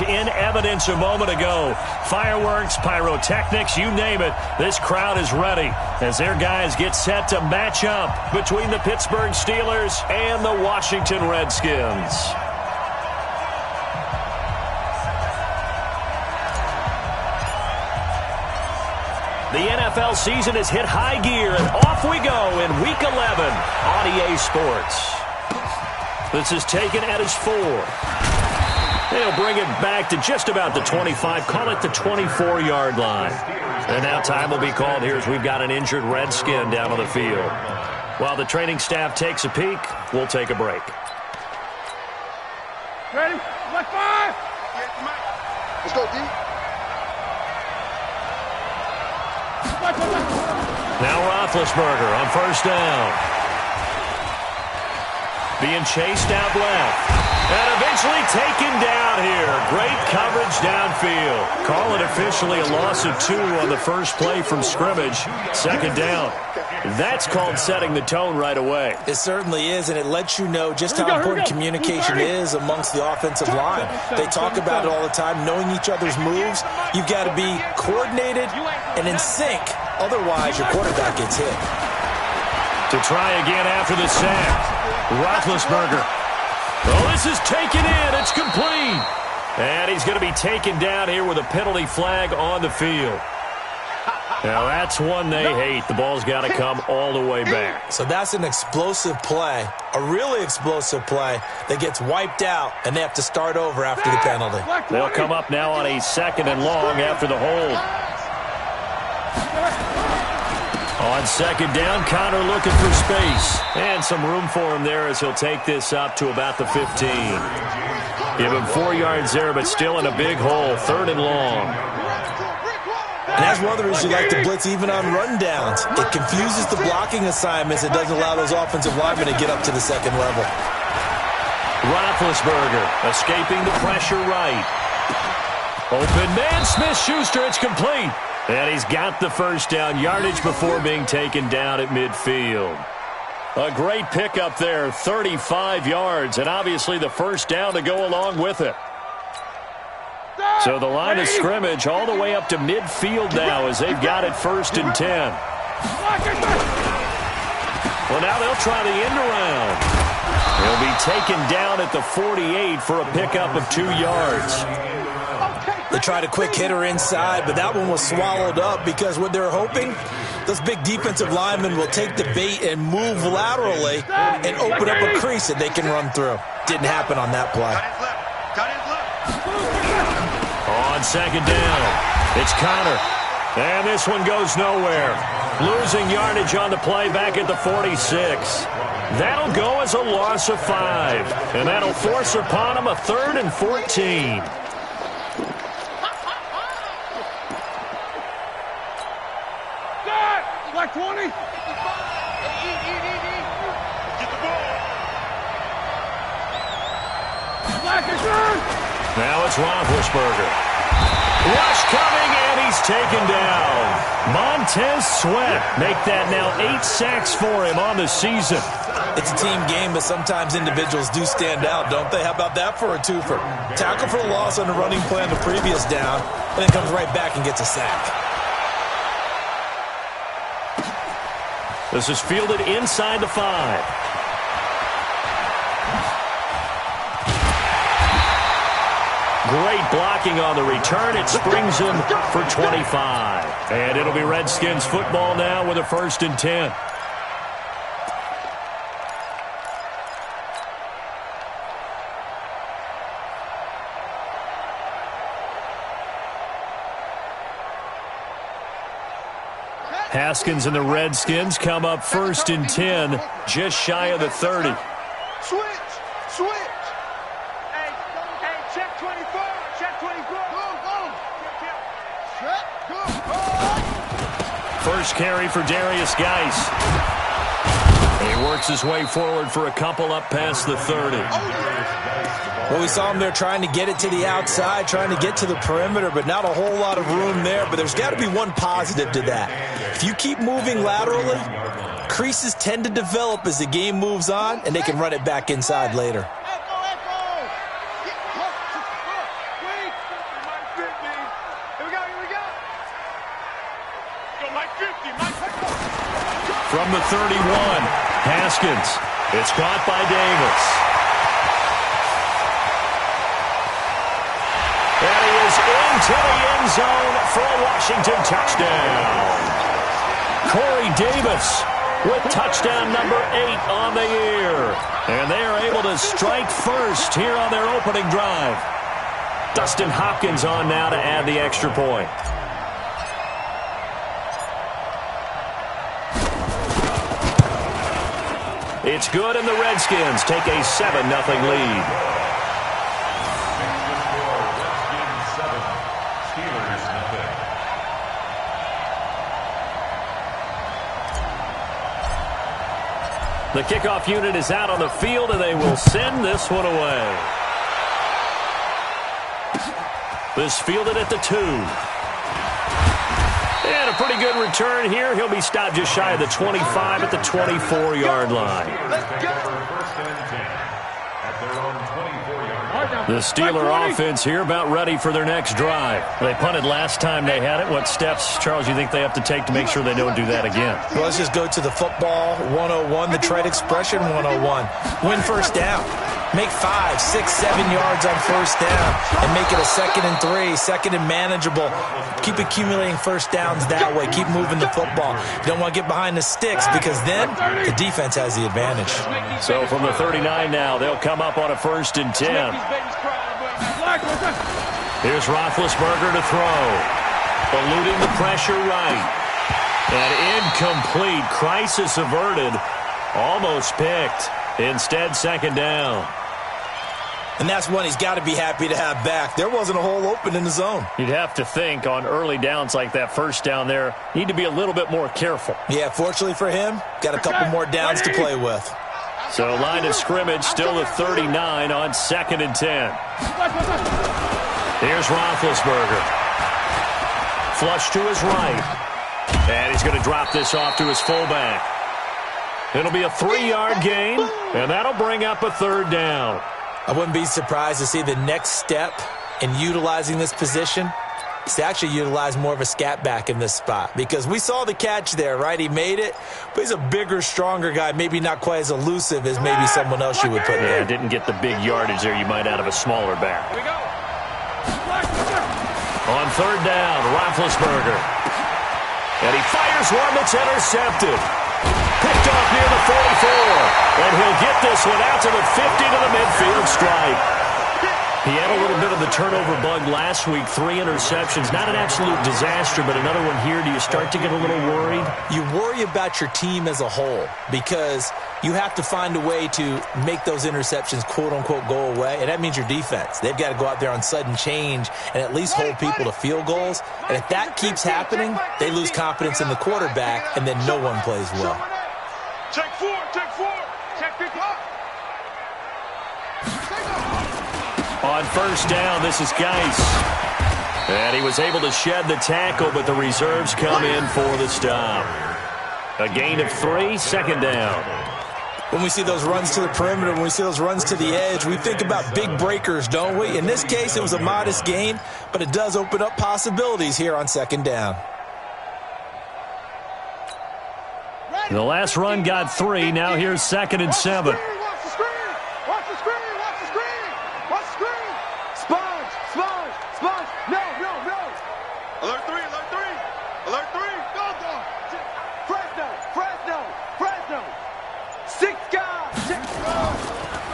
In evidence a moment ago. Fireworks, pyrotechnics, you name it. This crowd is ready as their guys get set to match up between the Pittsburgh Steelers and the Washington Redskins. The NFL season has hit high gear, and off we go in Week 11 on EA Sports. This is taken at his 4. They'll bring it back to just about the 25, call it the 24-yard line. And now time will be called here as we've got an injured Redskin down on the field. While the training staff takes a peek, we'll take a break. Ready? Left 5! Let's go, D. Now Roethlisberger on first down. Being chased out left. And eventually taken down here. Great coverage downfield. Call it officially a loss of 2 on the first play from scrimmage. Second down. That's called setting the tone right away. It certainly is, and it lets you know just how important communication is amongst the offensive line. They talk about it all the time, knowing each other's moves. You've got to be coordinated and in sync. Otherwise, your quarterback gets hit. To try again after the sack. Roethlisberger. Oh, this is taken in. It's complete. And he's going to be taken down here with a penalty flag on the field. Now, that's one they hate. The ball's got to come all the way back. So that's an explosive play, a really explosive play that gets wiped out, and they have to start over after the penalty. They'll come up now on a 2nd and long after the hold. On 2nd down, Connor looking for space. And some room for him there as he'll take this up to about the 15. Give him 4 yards there, but still in a big hole. 3rd and long. And as Weathers, you like to blitz even on rundowns. It confuses the blocking assignments. It doesn't allow those offensive linemen to get up to the 2nd level. Roethlisberger escaping the pressure right. Open man, Smith-Schuster, it's complete. And he's got the first down yardage before being taken down at midfield. A great pickup there, 35 yards, and obviously the first down to go along with it. So the line of scrimmage all the way up to midfield now as they've got it 1st and 10. Well, now they'll try the end around. He'll be taken down at the 48 for a pickup of 2 yards. They tried a quick hitter inside, but that one was swallowed up because what they're hoping, those big defensive linemen will take the bait and move laterally and open up a crease that they can run through. Didn't happen on that play. On 2nd down, it's Connor. And this one goes nowhere. Losing yardage on the play back at the 46. That'll go as a loss of 5. And that'll force upon him a 3rd and 14. Black 20. Get the ball. Black is good. Now it's Roethlisberger. Rush coming, and he's taken down. Montez Sweat make that now 8 sacks for him on the season. It's a team game, but sometimes individuals do stand out, don't they? How about that for a twofer? Tackle for a loss on the running play on the previous down, and then comes right back and gets a sack. This is fielded inside the 5. Great blocking on the return. It springs him for 25. And it'll be Redskins football now with a 1st and 10. Haskins and the Redskins come up 1st and 10, just shy of the 30. Switch. Hey, check 24. Check 24. Go. Check, go. First carry for Darius Geis. He works his way forward for a couple up past the 30. Well, we saw him there trying to get it to the outside, trying to get to the perimeter, but not a whole lot of room there. But there's got to be one positive to that. If you keep moving laterally, creases tend to develop as the game moves on, and they can run it back inside later. From the 31, Haskins. It's caught by Davis. And he is into the end zone for a Washington touchdown. Corey Davis with touchdown number 8 on the year. And they are able to strike first here on their opening drive. Dustin Hopkins on now to add the extra point. It's good, and the Redskins take a 7-0 lead. The kickoff unit is out on the field, and they will send this one away. This fielded at the 2. And a pretty good return here. He'll be stopped just shy of the 25 at the 24-yard line. The Steeler offense here about ready for their next drive. They punted last time they had it. What steps, Charles, you think they have to take to make sure they don't do that again? Well, let's just go to the football 101, the trade expression 101. Win first down. Make 5, 6, 7 yards on first down and make it a 2nd and 3, 2nd and manageable. Keep accumulating first downs that way. Keep moving the football. You don't want to get behind the sticks because then the defense has the advantage. So from the 39 now, they'll come up on a 1st and 10. Here's Roethlisberger to throw. Eluding the pressure right. And incomplete. Crisis averted. Almost picked. Instead, 2nd down. And that's one he's got to be happy to have back. There wasn't a hole open in the zone. You'd have to think on early downs like that first down there, need to be a little bit more careful. Yeah, fortunately for him, got a couple more downs to play with. So line of scrimmage still at 39 on 2nd and 10. Here's Roethlisberger. Flush to his right. And he's going to drop this off to his fullback. It'll be a 3-yard gain, and that'll bring up a 3rd down. I wouldn't be surprised to see the next step in utilizing this position is to actually utilize more of a scat back in this spot. Because we saw the catch there, right? He made it, but he's a bigger, stronger guy, maybe not quite as elusive as maybe someone else you would put there. Yeah, didn't get the big yardage there you might out of a smaller back. Here we go. On 3rd down, Roethlisberger. And he fires one that's intercepted. Picked off near the 44. And he'll get this one out to the 50 to the midfield stripe. He had a little bit of the turnover bug last week, 3 interceptions. Not an absolute disaster, but another one here. Do you start to get a little worried? You worry about your team as a whole because you have to find a way to make those interceptions, quote-unquote, go away, and that means your defense. They've got to go out there on sudden change and at least hold people to field goals. And if that keeps happening, they lose confidence in the quarterback, and then no one plays well. Check 4, check 4, check 5. On 1st down, this is Geis. And he was able to shed the tackle, but the reserves come in for the stop. A gain of 3, 2nd down. When we see those runs to the perimeter, when we see those runs to the edge, we think about big breakers, don't we? In this case, it was a modest gain, but it does open up possibilities here on 2nd down. The last run got 3. Now here's 2nd and 7.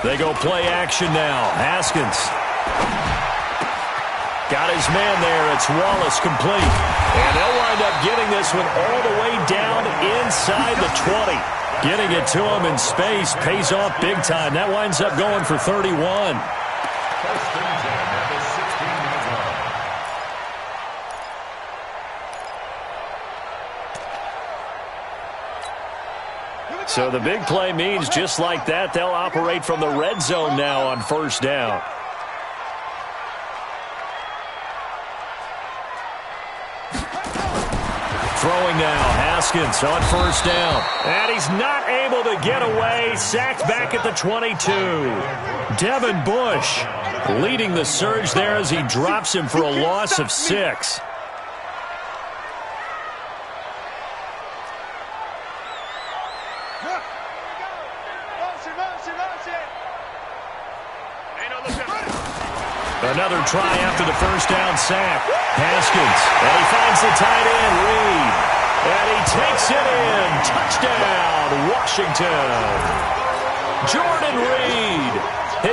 They go play action now. Haskins. Got his man there. It's Wallace complete. And they'll wind up getting this one all the way down inside the 20. Getting it to him in space pays off big time. That winds up going for 31. So the big play means just like that, they'll operate from the red zone now on 1st down. Throwing now, Haskins on 1st down. And he's not able to get away. Sacked back at the 22. Devin Bush leading the surge there as he drops him for a loss of 6. Another try after the first down sack. Haskins, and he finds the tight end, Reed. And he takes it in. Touchdown, Washington. Jordan Reed,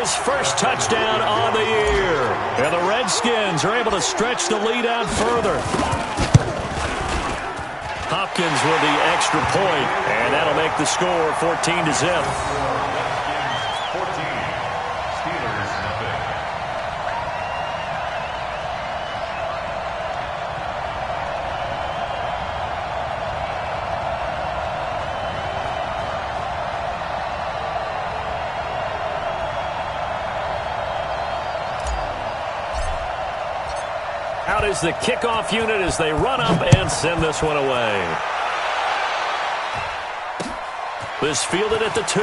his first touchdown on the year. And the Redskins are able to stretch the lead out further. Hopkins with the extra point, and that'll make the score 14-0. Out is the kickoff unit as they run up and send this one away. This fielded at the 2.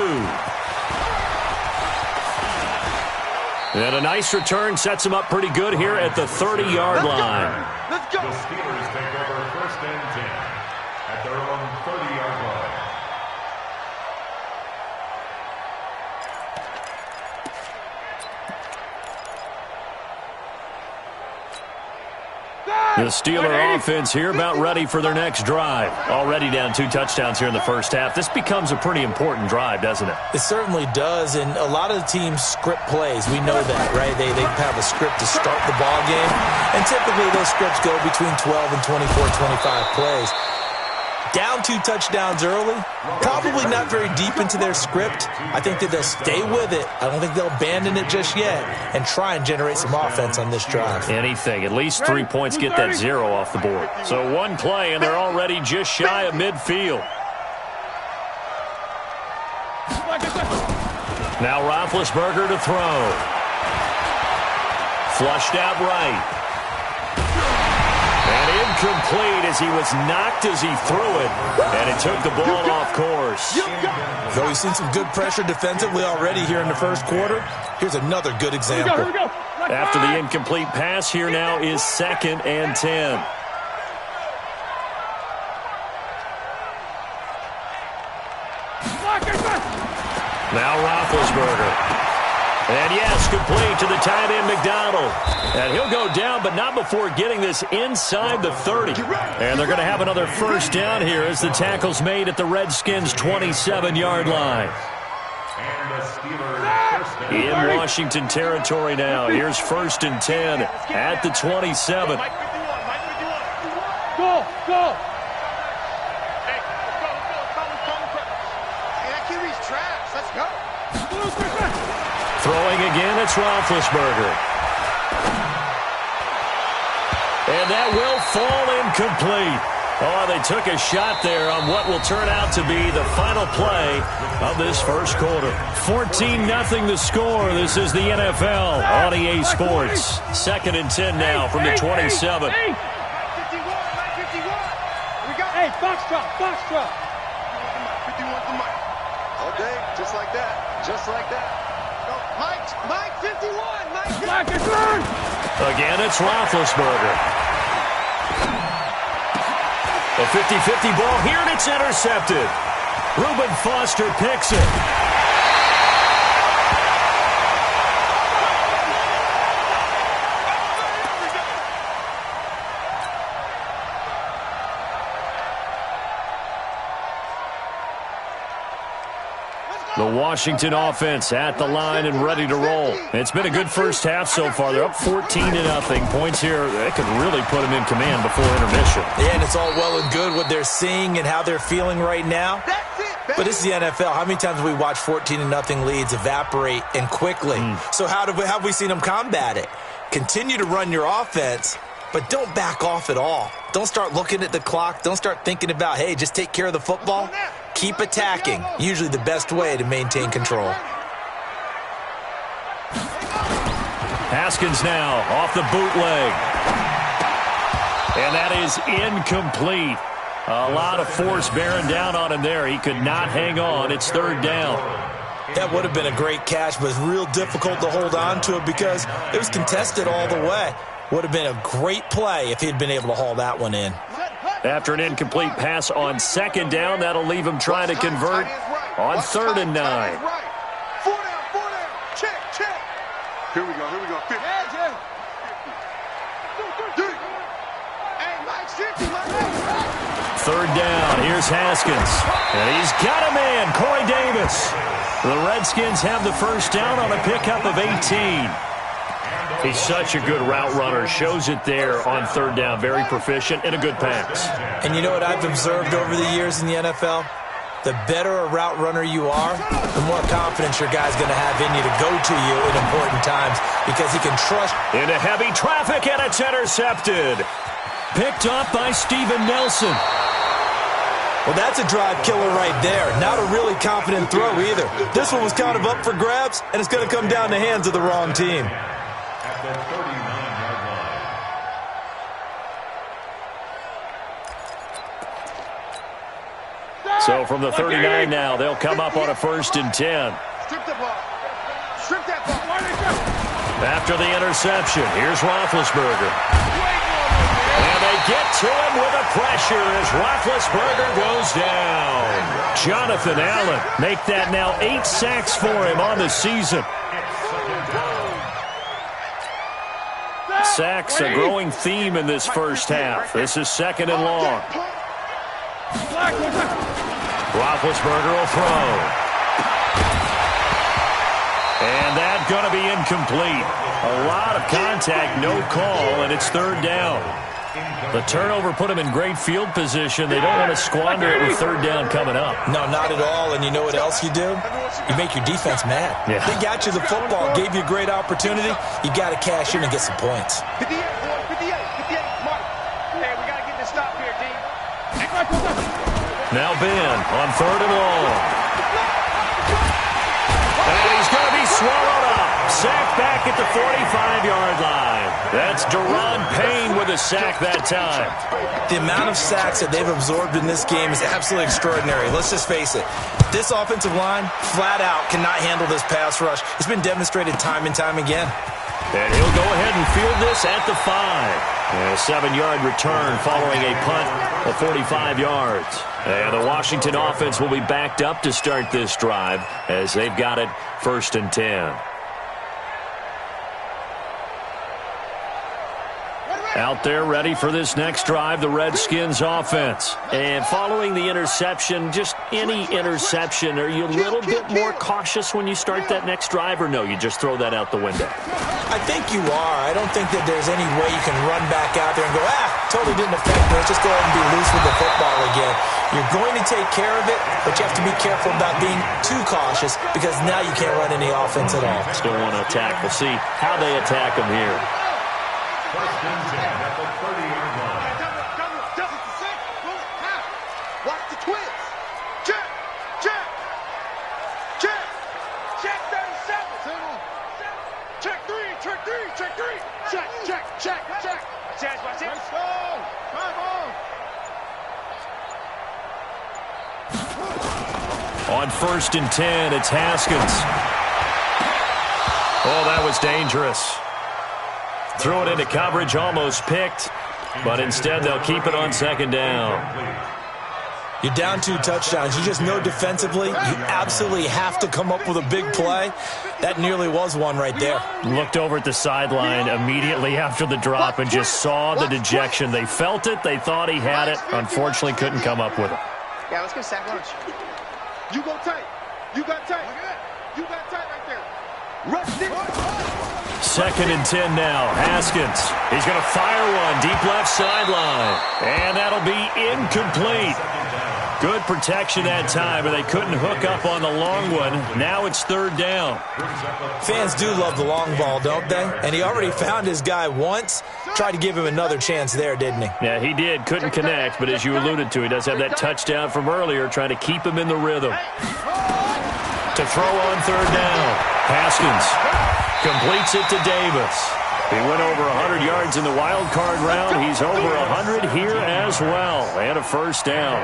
And a nice return sets him up pretty good here at the 30-yard line. Let's go. The Steelers take over 1st and 10 at their own 30-yard line. The Steeler offense here about ready for their next drive. Already down 2 touchdowns here in the first half. This becomes a pretty important drive, doesn't it? It certainly does, and a lot of the teams script plays. We know that, right? They have a script to start the ball game, and typically those scripts go between 12 and 24, 25 plays. Down 2 touchdowns early, probably not very deep into their script. I think that they'll stay with it. I don't think they'll abandon it just yet and try and generate some offense on this drive. Anything. At least 3 points get that 0 off the board. So one play, and they're already just shy of midfield. Now Roethlisberger to throw. Flushed out right. Incomplete as he was knocked as he threw it, and it took the ball off course. Though we've seen some good pressure defensively already here in the first quarter, here's another good example. Here we go. After the incomplete pass, here now is 2nd and 10. Now Roethlisberger. And yes, complete to the tight end, McDonald. And he'll go down, but not before getting this inside the 30. And they're going to have another first down here as the tackle's made at the Redskins' 27-yard line. In Washington territory now. Here's 1st and 10 at the 27. Go. Hey, that QB's trash. Let's go. Throwing again, it's Roethlisberger. And that will fall incomplete. Oh, they took a shot there on what will turn out to be the final play of this first quarter. 14-0 the score. This is the NFL on EA Sports. 2nd and 10 now from the 27. 51, 51. We got Hey, Foxtrot. 51 to Mike. All day, just like that. Just like that. Go, Mike 51. Mike 51. Again, it's Roethlisberger. A 50-50 ball here, and it's intercepted. Reuben Foster picks it. The Washington offense at the line and ready to roll. It's been a good first half so far. They're up 14-0. Points here, they could really put them in command before intermission. Yeah, and it's all well and good what they're seeing and how they're feeling right now. But this is the NFL. How many times have we watched 14-0 leads evaporate and quickly? So how have we seen them combat it? Continue to run your offense, but don't back off at all. Don't start looking at the clock. Don't start thinking about, hey, just take care of the football. Keep attacking. Usually the best way to maintain control. Haskins now off the bootleg. And that is incomplete. A lot of force bearing down on him there. He could not hang on. It's 3rd down. That would have been a great catch, but it's real difficult to hold on to it because it was contested all the way. Would have been a great play if he'd been able to haul that one in. After an incomplete pass on 2nd down, that'll leave him trying to convert on 3rd and 9. 4 down. Check. Here we go. 50. third down. Here's Haskins. And he's got a man, Corey Davis. The Redskins have the first down on a pickup of 18. He's such a good route runner. Shows it there on third down. Very proficient and a good pass. And you know what I've observed over the years in the NFL? The better a route runner you are, the more confidence your guy's going to have in you to go to you in important times because he can trust. Into heavy traffic, and it's intercepted. Picked up by Steven Nelson. Well, that's a drive killer right there. Not a really confident throw either. This one was kind of up for grabs, and it's going to come down the hands of the wrong team. At the 39-yard line. So from the 39 now, they'll come up on a 1st and 10. Strip the ball. Strip that ball. After the interception, here's Roethlisberger. And they get to him with a pressure as Roethlisberger goes down. Jonathan Allen make that now 8 sacks for him on the season. Sacks a growing theme in this first half. This is 2nd and long. Roethlisberger will throw. And that's going to be incomplete. A lot of contact, no call, and it's 3rd down. The turnover put them in great field position. They don't want to squander it with 3rd down coming up. No, not at all. And you know what else you do? You make your defense mad. Yeah. They got you the football, gave you a great opportunity. You got to cash in and get some points. 58, boy. 58. 58. Mark. Hey, we got to get this stop here, D. Now Ben on 3rd and long. And he's going to be swallowed up. Sacked back at the 45-yard line. That's Deron Payne with a sack that time. The amount of sacks that they've absorbed in this game is absolutely extraordinary. Let's just face it. This offensive line, flat out, cannot handle this pass rush. It's been demonstrated time and time again. And he'll go ahead and field this at the 5. And a 7-yard return following a punt of 45 yards. And the Washington offense will be backed up to start this drive as they've got it 1st and 10. Out there ready for this next drive, the Redskins offense. And following the interception, just any interception, are you a little bit more cautious when you start that next drive, or no, you just throw that out the window? I think you are. I don't think that there's any way you can run back out there and go, totally didn't affect me. Let's just go ahead and be loose with the football again. You're going to take care of it, but you have to be careful about being too cautious because now you can't run any offense at all. Still want to attack. We'll see how they attack them here. 1st and 10 at the 30-yard line. Watch the twins. Check. Check. Check. Check 37. Check 3. Check 3. Check 3. Check. Check. Check. Check. Watch it. Let's go. Come on. On 1st and 10, it's Haskins. Oh, that was dangerous. Threw it into coverage, almost picked, but instead they'll keep it on 2nd down. You're down 2 touchdowns. You just know defensively you absolutely have to come up with a big play. That nearly was one right there. Looked over at the sideline immediately after the drop and just saw the dejection. They felt it. They thought he had it. Unfortunately, couldn't come up with it. Yeah, let's get sack lunch. You go tight. You got tight. You got tight right there. Rush it. 2nd and 10 now. Haskins. He's going to fire one deep left sideline. And that'll be incomplete. Good protection that time, and they couldn't hook up on the long one. Now it's 3rd down. Fans do love the long ball, don't they? And he already found his guy once. Tried to give him another chance there, didn't he? Yeah, he did. Couldn't connect, but as you alluded to, he does have that touchdown from earlier, trying to keep him in the rhythm. To throw on 3rd down. Haskins completes it to Davis. He went over 100 yards in the wild card round. He's over 100 here as well. And a 1st down.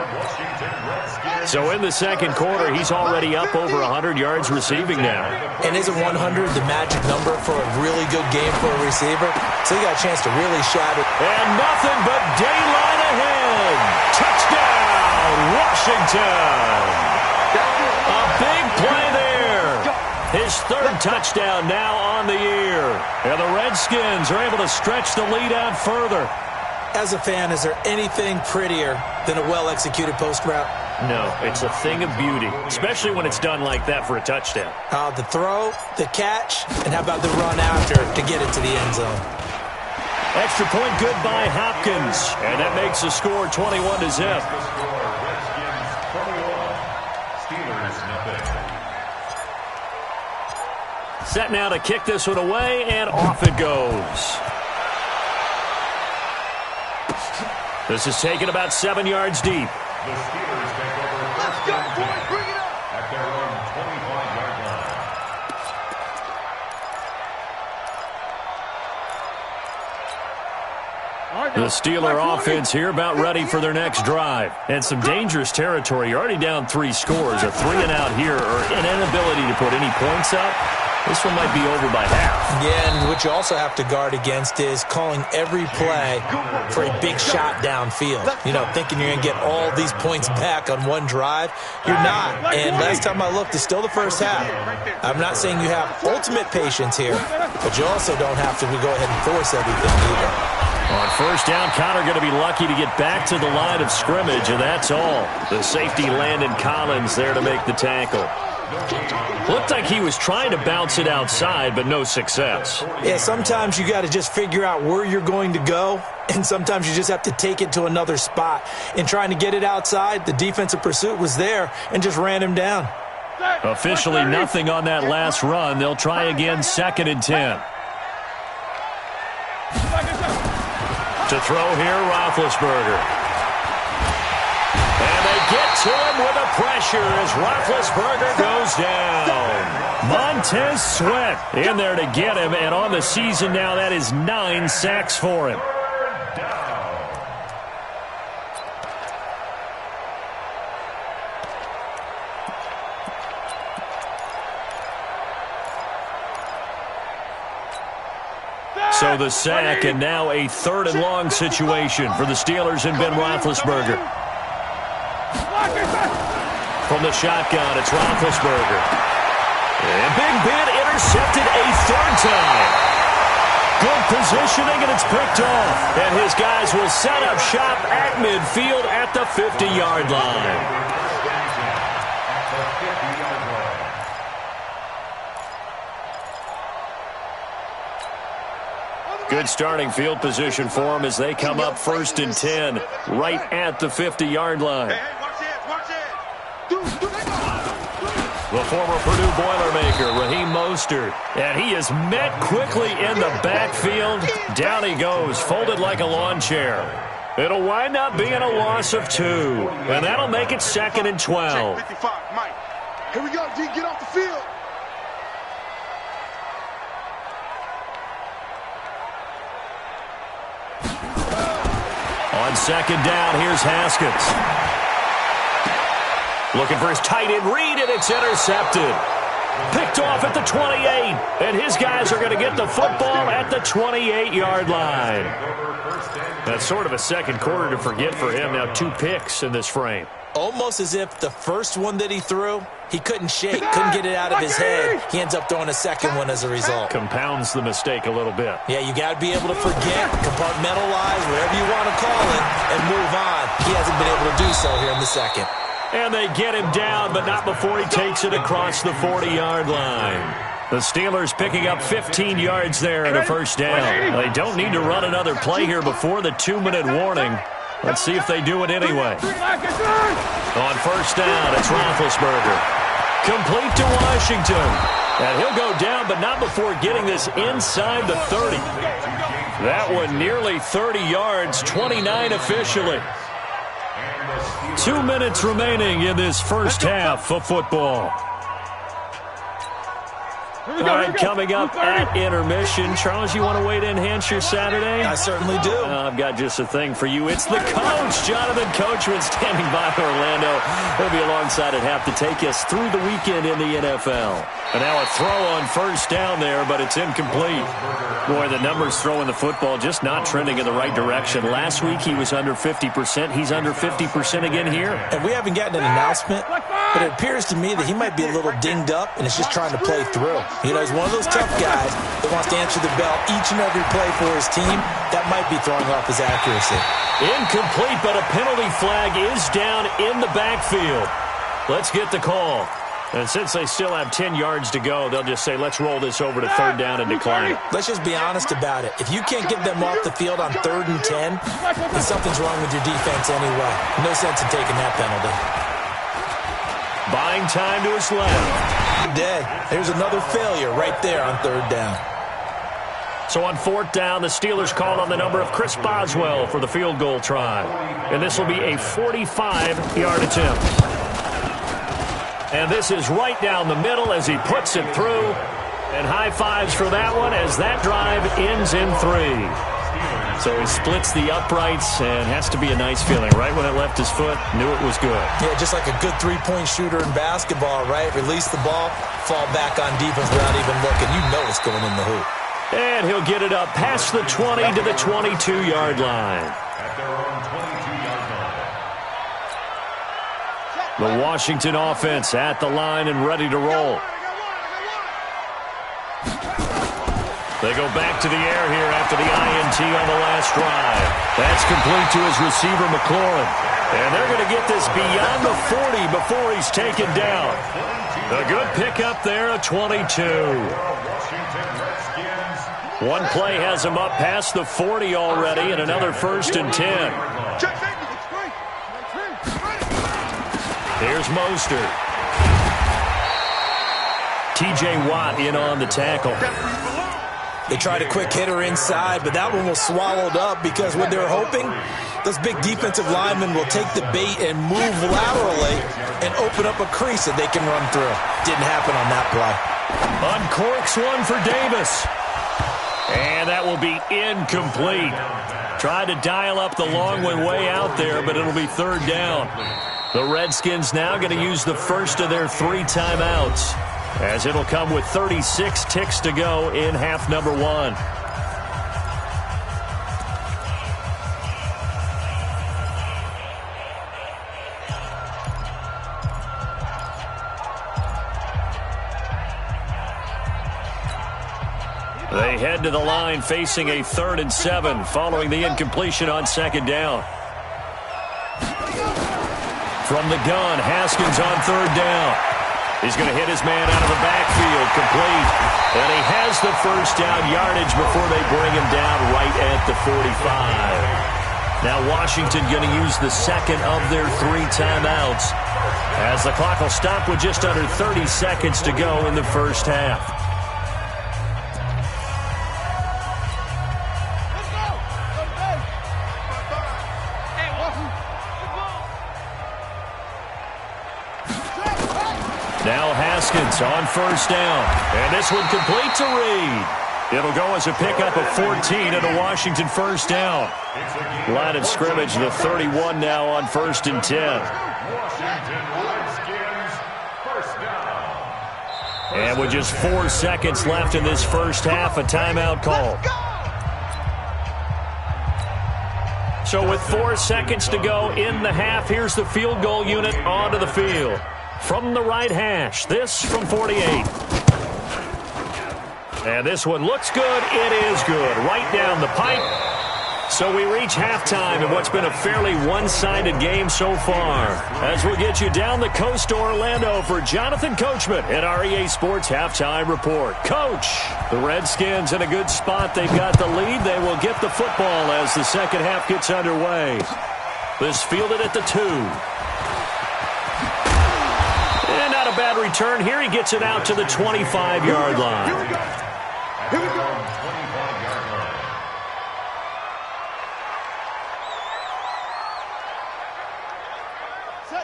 So in the 2nd quarter, he's already up over 100 yards receiving now. And isn't 100 the magic number for a really good game for a receiver? So he got a chance to really shout it. And nothing but daylight ahead. Touchdown, Washington. A big play there. His 3rd touchdown now on the year. And the Redskins are able to stretch the lead out further. As a fan, is there anything prettier than a well-executed post route? No, it's a thing of beauty, especially when it's done like that for a touchdown. The throw, the catch, and how about the run after to get it to the end zone? Extra point good by Hopkins, and that makes the score 21-0. Set now to kick this one away, and off it goes. This is taken about 7 yards deep. The Steelers take over first down at their own 25-yard line. The Steeler offense here about ready for their next drive. And some dangerous territory. You're already down 3 scores. A 3-and-out here or an inability to put any points up. This one might be over by half. Yeah, and what you also have to guard against is calling every play for a big shot downfield. You know, thinking you're going to get all these points back on one drive. You're not. And last time I looked, it's still the first half. I'm not saying you have ultimate patience here, but you also don't have to go ahead and force everything either. On first down, Connor going to be lucky to get back to the line of scrimmage, and that's all. The safety, Landon Collins, there to make the tackle. Looked like he was trying to bounce it outside, but no success. Yeah, sometimes you got to just figure out where you're going to go, and sometimes you just have to take it to another spot. In trying to get it outside, the defensive pursuit was there and just ran him down. Officially nothing on that last run. They'll try again, 2nd and 10. To throw here, Roethlisberger. And they get to him with a pressure as Roethlisberger goes down. Montez Sweat in there to get him, and on the season now, that is 9 sacks for him. So the sack, and now a 3rd and long situation for the Steelers and Ben Roethlisberger. From the shotgun, it's Roethlisberger. And Big Ben intercepted a 3rd time. Good positioning, and it's picked off. And his guys will set up shop at midfield at the 50-yard line. Good starting field position for them as they come up 1st and 10, right at the 50-yard line. The former Purdue Boilermaker, Raheem Mostert, and he is met quickly in the backfield. Down he goes, folded like a lawn chair. It'll wind up being a loss of 2, and that'll make it 2nd and 12. Mike. Here we go, D. Get off the field. On 2nd down, here's Haskins. Looking for his tight end read, and it's intercepted. Picked off at the 28, and his guys are going to get the football at the 28-yard line. That's sort of a second quarter to forget for him. Now 2 picks in this frame. Almost as if the first one that he threw, he couldn't shake, couldn't get it out of his head. He ends up throwing a second one as a result. Compounds the mistake a little bit. Yeah, you got to be able to forget, compartmentalize, whatever you want to call it, and move on. He hasn't been able to do so here in the second. And they get him down, but not before he takes it across the 40-yard line. The Steelers picking up 15 yards there and a 1st down. They don't need to run another play here before the 2-minute warning. Let's see if they do it anyway. On 1st down, it's Roethlisberger. Complete to Washington. And he'll go down, but not before getting this inside the 30. That one nearly 30 yards, 29 officially. 2 minutes remaining in this first half of football. All right, coming up at intermission. Charles, you want to wait to enhance your Saturday? I certainly do. I've got just a thing for you. It's the coach, Jonathan Coachman, standing by Orlando. He'll be alongside at half to take us through the weekend in the NFL. And now a throw on 1st down there, but it's incomplete. Boy, the numbers throwing the football just not trending in the right direction. Last week he was under 50%. He's under 50% again here. And we haven't gotten an announcement but it appears to me that he might be a little dinged up and is just trying to play through. You know, he's one of those tough guys that wants to answer the bell each and every play for his team. That might be throwing off his accuracy. Incomplete, but a penalty flag is down in the backfield. Let's get the call. And since they still have 10 yards to go, they'll just say, let's roll this over to third down and decline. Let's just be honest about it. If you can't get them off the field on 3rd and 10, then something's wrong with your defense anyway. No sense in taking that penalty. Buying time to his left. Good day. There's another failure right there on 3rd down. So on 4th down, the Steelers call on the number of Chris Boswell for the field goal try. And this will be a 45-yard attempt. And this is right down the middle as he puts it through. And high fives for that one as that drive ends in 3. So he splits the uprights and has to be a nice feeling. Right when it left his foot, knew it was good. Yeah, just like a good three-point shooter in basketball, right? Release the ball, fall back on defense without even looking. You know it's going in the hoop. And he'll get it up past the 20 to the 22-yard line. At their own 22-yard line. The Washington offense at the line and ready to roll. They go back to the air here after the INT on the last drive. That's complete to his receiver, McLaurin. And they're going to get this beyond the 40 before he's taken down. A good pickup there, a 22. One play has him up past the 40 already, and another 1st and 10. Here's Mostert. T.J. Watt in on the tackle. They tried a quick hitter inside, but that one was swallowed up because what they're hoping, those big defensive linemen will take the bait and move laterally and open up a crease that they can run through. Didn't happen on that play. Uncorks one for Davis. And that will be incomplete. Tried to dial up the long one way out there, but it'll be 3rd down. The Redskins now going to use the first of their 3 timeouts, as it'll come with 36 ticks to go in half number 1. They head to the line facing a 3rd and 7 following the incompletion on 2nd down. From the gun, Haskins on 3rd down. He's going to hit his man out of the backfield, complete. And he has the first down yardage before they bring him down right at the 45. Now Washington going to use the second of their 3 timeouts, as the clock will stop with just under 30 seconds to go in the first half. Now Haskins on 1st down. And this one complete to Reed. It'll go as a pickup of 14 and a Washington 1st down. Line of scrimmage, the 31 now on 1st and 10. Washington Redskins, 1st down. And with just 4 seconds left in this first half, a timeout call. So with 4 seconds to go in the half, here's the field goal unit onto the field. From the right hash, this from 48. And this one looks good. It is good. Right down the pipe. So we reach halftime in what's been a fairly one-sided game so far. As we'll get you down the coast to Orlando for Jonathan Coachman at our EA Sports Halftime Report. Coach, the Redskins in a good spot. They've got the lead. They will get the football as the second half gets underway. This fielded at the 2. And not a bad return. Here he gets it out to the 25-yard line. Here we go. 25-yard line.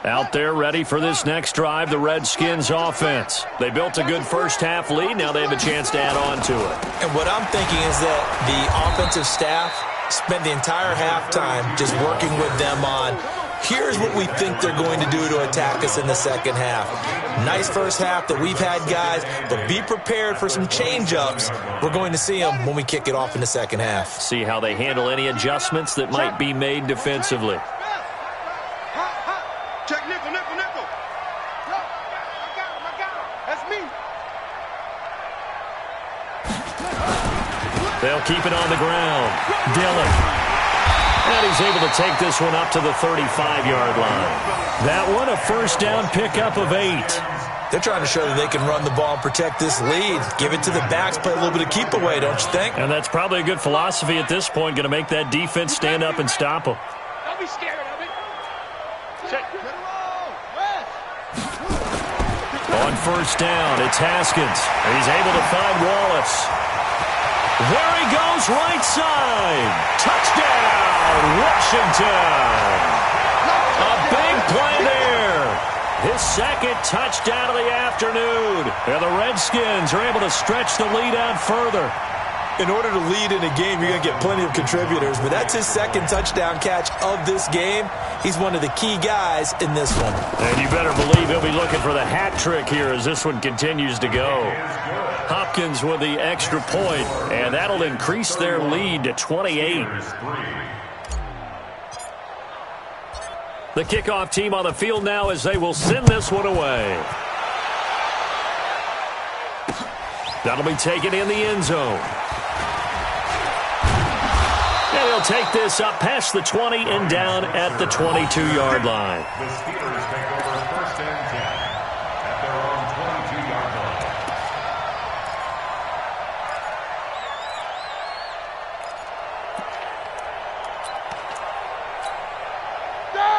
Out there ready for this next drive, the Redskins offense. They built a good first half lead. Now they have a chance to add on to it. And what I'm thinking is that the offensive staff spent the entire halftime just working with them on, here's what we think they're going to do to attack us in the second half. Nice first half that we've had, guys, but be prepared for some change-ups. We're going to see them when we kick it off in the second half. See how they handle any adjustments that might be made defensively. Check nickel, nickel, nickel. They'll keep it on the ground. Dillon. And he's able to take this one up to the 35-yard line. That one, a first down pickup of 8. They're trying to show that they can run the ball and protect this lead. Give it to the backs, play a little bit of keep away, don't you think? And that's probably a good philosophy at this point, going to make that defense stand up and stop them. Don't be scared of it. Check. On first down, it's Haskins. He's able to find Wallace. There he goes, right side. Touchdown, Washington. A big play there. His second touchdown of the afternoon. And the Redskins are able to stretch the lead out further. In order to lead in a game, you're going to get plenty of contributors, but that's his second touchdown catch of this game. He's one of the key guys in this one. And you better believe he'll be looking for the hat trick here as this one continues to go. Hopkins with the extra point, and that'll increase their lead to 28. The kickoff team on the field now as they will send this one away. That'll be taken in the end zone. And he'll take this up past the 20 and down at the 22-yard line. The Steelers take over first and 10 at their own 22-yard line.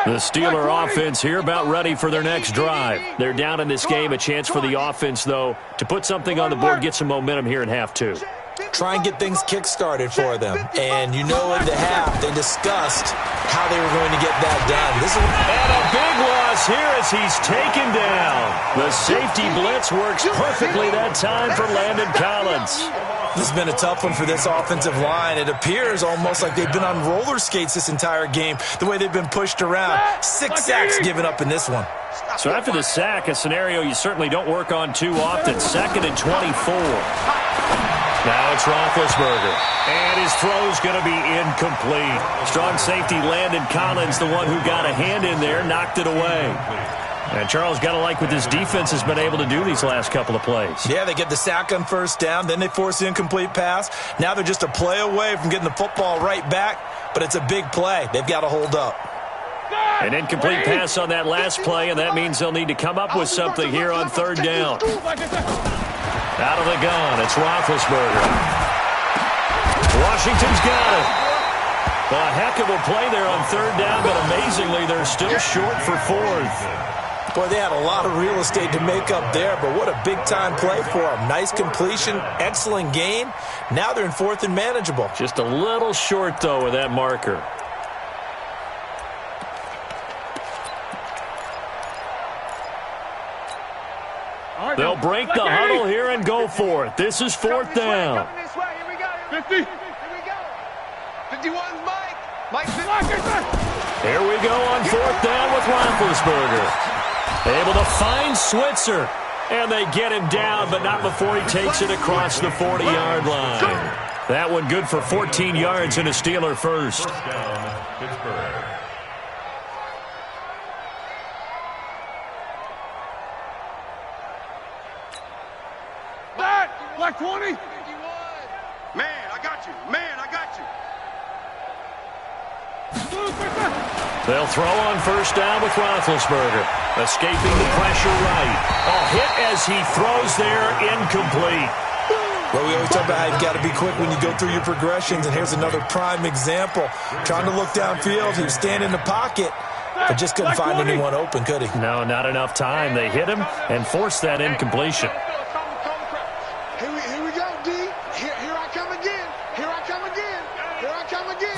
The Steeler offense here about ready for their next drive. They're down in this game. A chance for the offense, though, to put something on the board, get some momentum here in half 2. Try and get things kick-started for them. And you know in the half, they discussed how they were going to get that done. And a big loss here as he's taken down. The safety blitz works perfectly that time for Landon Collins. This has been a tough one for this offensive line. It appears almost like they've been on roller skates this entire game, the way they've been pushed around. 6 sacks given up in this one. So after the sack, a scenario you certainly don't work on too often. 2nd and 24. Now it's Roethlisberger. And his throw's going to be incomplete. Strong safety Landon Collins, the one who got a hand in there, knocked it away. And Charles, got to like what this defense has been able to do these last couple of plays. Yeah, they get the sack on first down, then they force the incomplete pass. Now they're just a play away from getting the football right back, but it's a big play. They've got to hold up. An incomplete pass on that last play, and that means they'll need to come up with something here on 3rd down. Out of the gun, it's Roethlisberger. Washington's got it. A heck of a play there on 3rd down, but amazingly, they're still short for 4th. Boy, they had a lot of real estate to make up there, but what a big-time play for them. Nice completion, excellent gain. Now they're in 4th and manageable. Just a little short, though, with that marker. They'll break the huddle here and go for it. This is 4th down. 50. Here we go. 51's Mike. Mike. Here we go on 4th down with Roethlisberger. Able to find Switzer. And they get him down, but not before he takes it across the 40-yard line. That one good for 14 yards and a Steeler first. First down, Pittsburgh. Black 20. Man, I got you. Man, I got you. They'll throw on first down with Roethlisberger. Escaping the pressure right. A hit as he throws there, incomplete. Well, we always talk about how you've got to be quick when you go through your progressions, and here's another prime example. Trying to look downfield, he was standing in the pocket, but just couldn't find anyone open, could he? No, not enough time. They hit him and forced that incompletion. Here we go, D. Here I come again. Here I come again. Here I come again.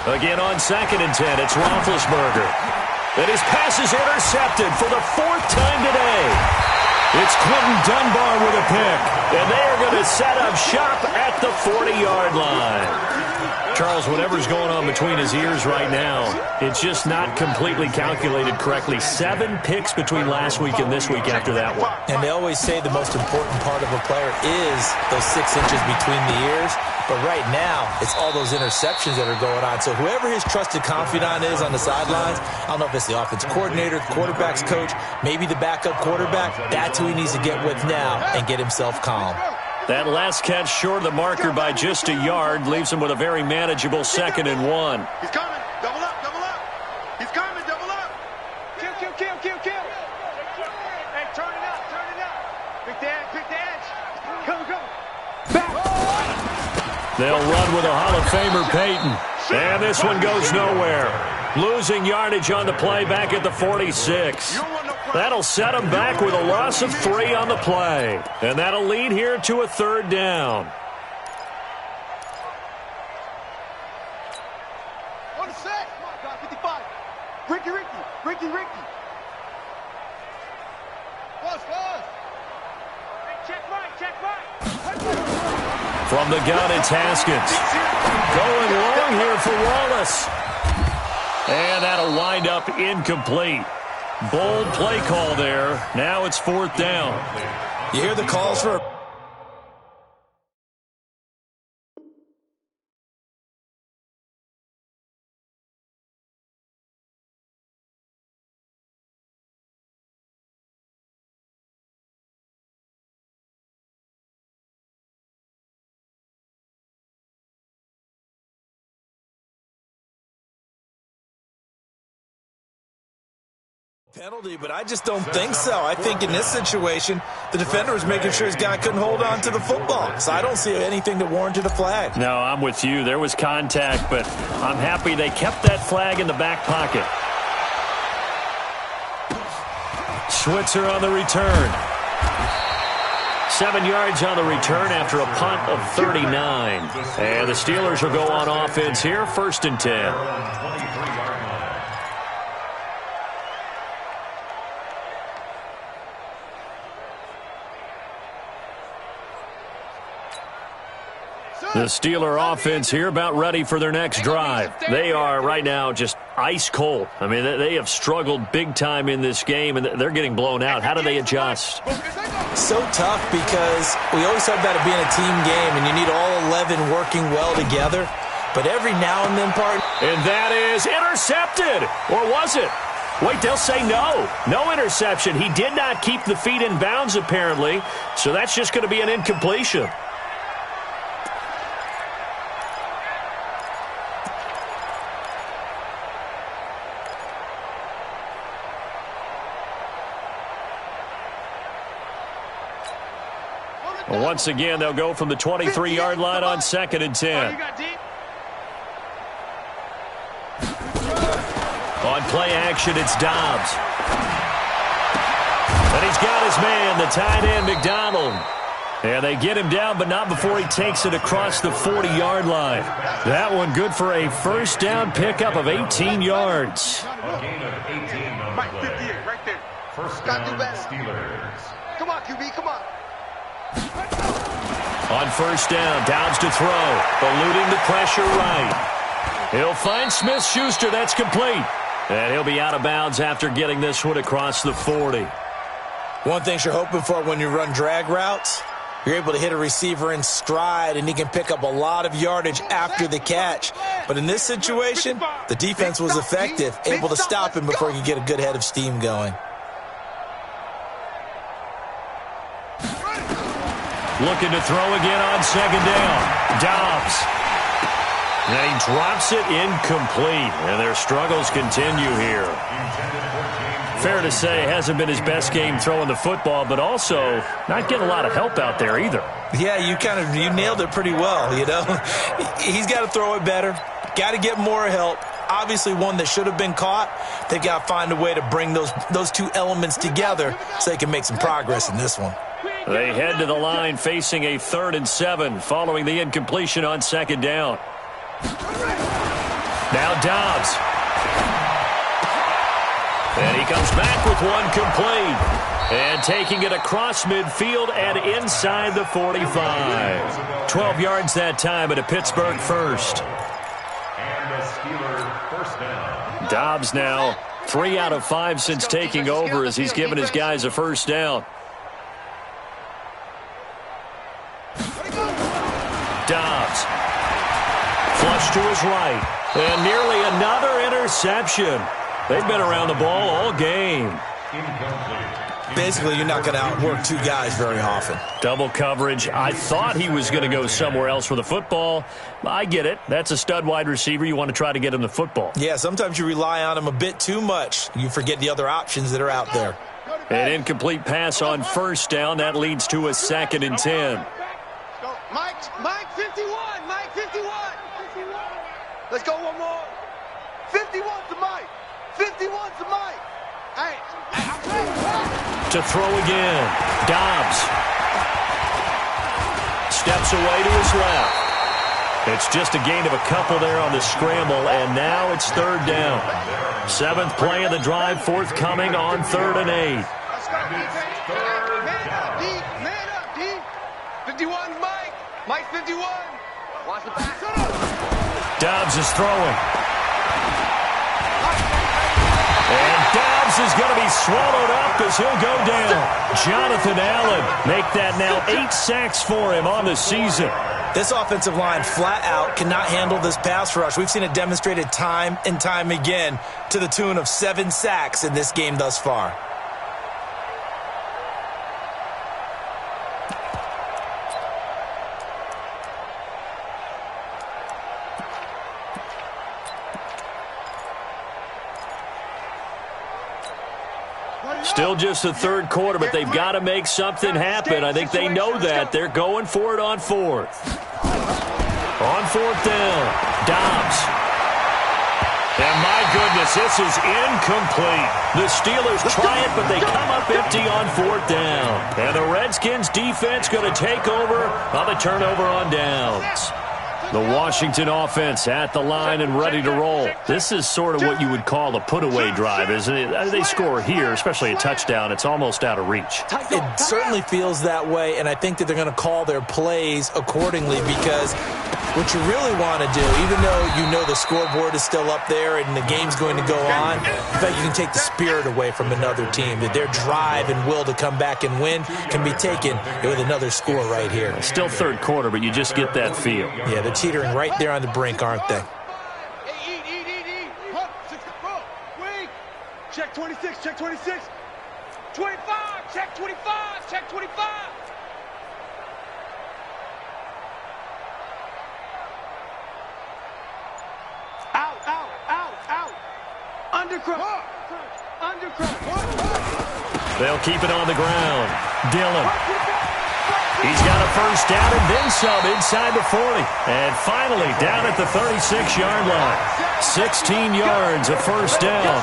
Again on 2nd and 10, it's Roethlisberger. And his pass is intercepted for the 4th time today. It's Quentin Dunbar with a pick. And they are going to set up shop at the 40-yard line. Charles, whatever's going on between his ears right now, it's just not completely calculated correctly. 7 picks between last week and this week after that one. And they always say the most important part of a player is those 6 inches between the ears. But right now, it's all those interceptions that are going on. So whoever his trusted confidant is on the sidelines, I don't know if it's the offense coordinator, the quarterback's coach, maybe the backup quarterback, that's who he needs to get with now and get himself calm. That last catch short of the marker by just a yard leaves him with a very manageable 2nd and 1. He's coming. Double up, double up. He's coming, double up. Kill, kill, kill, kill, kill. Hey, turn it up, turn it up. Pick the edge, pick the edge. Go, go. Back. They'll run with a Hall of Famer, Peyton. And this one goes nowhere. Losing yardage on the play back at the 46. That'll set them back with a loss of 3 on the play. And that'll lead here to a 3rd down. On the set. Come on, God, 55. Ricky, Ricky, Ricky, Ricky. Bust, bust. Hey, check right. From the gun, it's Haskins. Going long here for Wallace. And that'll wind up incomplete. Bold play call there. Now it's 4th down. You hear the calls for... penalty, but I just don't think so. I think in this situation, the defender was making sure his guy couldn't hold on to the football. So I don't see anything that warranted a flag. No, I'm with you. There was contact, but I'm happy they kept that flag in the back pocket. Switzer on the return. 7 yards on the return after a punt of 39. And the Steelers will go on offense here, 1st and 10. The Steeler offense here about ready for their next drive. They are right now just ice cold. I mean, they have struggled big time in this game, and they're getting blown out. How do they adjust? So tough because we always talk about it being a team game, and you need all 11 working well together. But every now and then, and that is intercepted. Or was it? Wait, they'll say no. No interception. He did not keep the feet in bounds, apparently. So that's just going to be an incompletion. Once again, they'll go from the 23-yard line on 2nd and 10. On play action, it's Dobbs. And he's got his man, the tight end, McDonald. And they get him down, but not before he takes it across the 40-yard line. That one good for a 1st down pickup of 18 yards. A gain of 18 on the play. 58, right there. 1st down, Steelers. Come on, QB, come on. On 1st down, Dobbs to throw, eluding the pressure right. He'll find Smith-Schuster. That's complete. And he'll be out of bounds after getting this one across the 40. one thing you're hoping for when you run drag routes, you're able to hit a receiver in stride, and he can pick up a lot of yardage after the catch. But in this situation, the defense was effective, able to stop him before he could get a good head of steam going. Looking to throw again on 2nd down. Dobbs. And he drops it incomplete. And their struggles continue here. Fair to say, hasn't been his best game throwing the football, but also not getting a lot of help out there either. Yeah, you nailed it pretty well, you know. He's got to throw it better. Got to get more help. Obviously one that should have been caught. They've got to find a way to bring those two elements together so they can make some progress in this one. They head to the line facing a 3rd and 7 following the incompletion on 2nd down. Now Dobbs. And he comes back with one complete. And taking it across midfield and inside the 45. 12 yards that time at a Pittsburgh first. And the Steelers 1st down. Dobbs now 3 out of 5 since taking over as he's given his guys a 1st down. Dobbs. Flush to his right. And nearly another interception. They've been around the ball all game. Incomplete. Basically, you're not going to outwork two guys very often. Double coverage. I thought he was going to go somewhere else for the football. I get it. That's a stud wide receiver. You want to try to get him the football. Yeah, sometimes you rely on him a bit too much. You forget the other options that are out there. An incomplete pass on first down. That leads to a 2nd and 10. Mike 51. Mike 51. Let's go one more. 51 to Mike. 51 to Mike. Hey. To throw again. Dobbs. Steps away to his left. It's just a gain of a couple there on the scramble, and now it's 3rd down. 7th play of the drive, forthcoming on 3rd and 8. Let's go, man up, D. 51, Mike. Mike 51. Watch the back. Dobbs is throwing. And Dobbs is going to be swallowed up as he'll go down. Jonathan Allen make that now 8 sacks for him on the season. This offensive line flat out cannot handle this pass rush. We've seen it demonstrated time and time again to the tune of 7 sacks in this game thus far. Still just the 3rd quarter, but they've got to make something happen. I think they know that. They're going for it on 4th. On 4th down, Dobbs. And my goodness, this is incomplete. The Steelers try it, but they come up empty on 4th down. And the Redskins defense going to take over on the turnover on downs. The Washington offense at the line and ready to roll. This is sort of what you would call a put-away drive, isn't it? They score here, especially a touchdown. It's almost out of reach. It certainly feels that way, and I think that they're going to call their plays accordingly because what you really want to do, even though you know the scoreboard is still up there and the game's going to go on, in fact, you can take the spirit away from another team, that their drive and will to come back and win can be taken with another score right here. Still 3rd quarter, but you just get that feel. Yeah, they're teetering right there on the brink, aren't they? Check 26, check 26. 25, check 25, check 25. Out. Undercross. They'll keep it on the ground. Dillon. He's got a 1st down and then some inside the 40. And finally down at the 36-yard line. 16 yards of 1st down.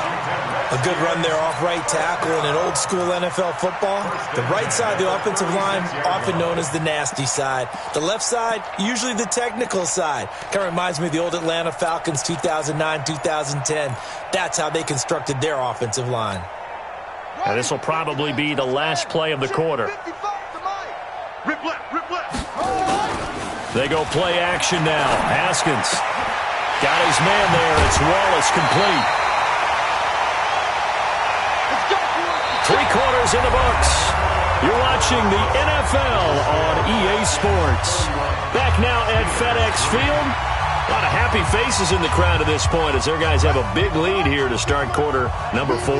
A good run there off right tackle in an old-school NFL football. The right side of the offensive line, often known as the nasty side. The left side, usually the technical side. Kind of reminds me of the old Atlanta Falcons 2009-2010. That's how they constructed their offensive line. And this will probably be the last play of the quarter. Rip left. They go play action now. Haskins got his man there. It's Wallace complete. 3 quarters in the books. You're watching the NFL on EA Sports. Back now at FedEx Field. A lot of happy faces in the crowd at this point as their guys have a big lead here to start quarter number 4.